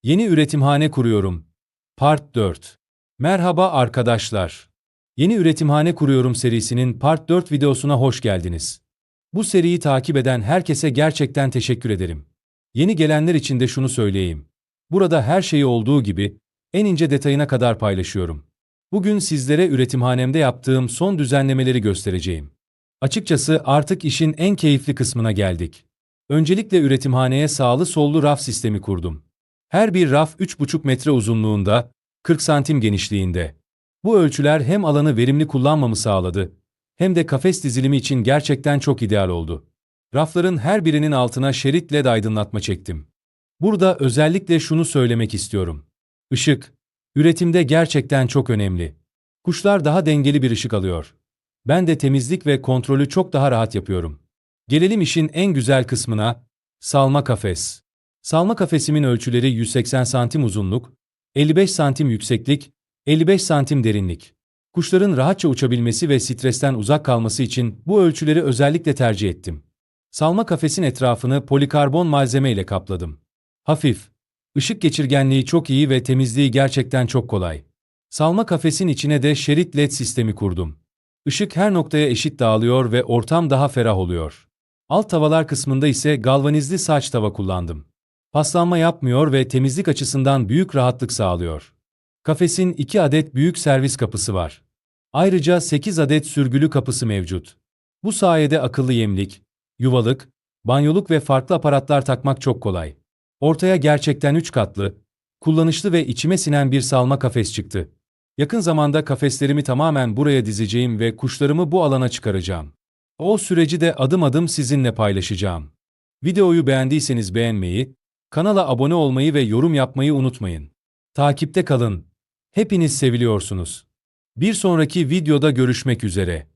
Yeni üretimhane kuruyorum. Part 4. Merhaba arkadaşlar. Yeni üretimhane kuruyorum serisinin Part 4 videosuna hoş geldiniz. Bu seriyi takip eden herkese gerçekten teşekkür ederim. Yeni gelenler için de şunu söyleyeyim. Burada her şeyi olduğu gibi en ince detayına kadar paylaşıyorum. Bugün sizlere üretimhanemde yaptığım son düzenlemeleri göstereceğim. Açıkçası artık işin en keyifli kısmına geldik. Öncelikle üretimhaneye sağlı sollu raf sistemi kurdum. Her bir raf 3,5 metre uzunluğunda, 40 santim genişliğinde. Bu ölçüler hem alanı verimli kullanmamı sağladı, hem de kafes dizilimi için gerçekten çok ideal oldu. Rafların her birinin altına şerit LED aydınlatma çektim. Burada özellikle şunu söylemek istiyorum. Işık, üretimde gerçekten çok önemli. Kuşlar daha dengeli bir ışık alıyor. Ben de temizlik ve kontrolü çok daha rahat yapıyorum. Gelelim işin en güzel kısmına, salma kafes. Salma kafesimin ölçüleri 180 santim uzunluk, 55 santim yükseklik, 55 santim derinlik. Kuşların rahatça uçabilmesi ve stresten uzak kalması için bu ölçüleri özellikle tercih ettim. Salma kafesin etrafını polikarbon malzeme ile kapladım. Hafif, ışık geçirgenliği çok iyi ve temizliği gerçekten çok kolay. Salma kafesin içine de şerit LED sistemi kurdum. Işık her noktaya eşit dağılıyor ve ortam daha ferah oluyor. Alt tavalar kısmında ise galvanizli saç tava kullandım. Paslanma yapmıyor ve temizlik açısından büyük rahatlık sağlıyor. Kafesin 2 adet büyük servis kapısı var. Ayrıca 8 adet sürgülü kapısı mevcut. Bu sayede akıllı yemlik, yuvalık, banyoluk ve farklı aparatlar takmak çok kolay. Ortaya gerçekten 3 katlı, kullanışlı ve içime sinen bir salma kafes çıktı. Yakın zamanda kafeslerimi tamamen buraya dizeceğim ve kuşlarımı bu alana çıkaracağım. O süreci de adım adım sizinle paylaşacağım. Videoyu beğendiyseniz beğenmeyi, kanala abone olmayı ve yorum yapmayı unutmayın. Takipte kalın. Hepiniz seviliyorsunuz. Bir sonraki videoda görüşmek üzere.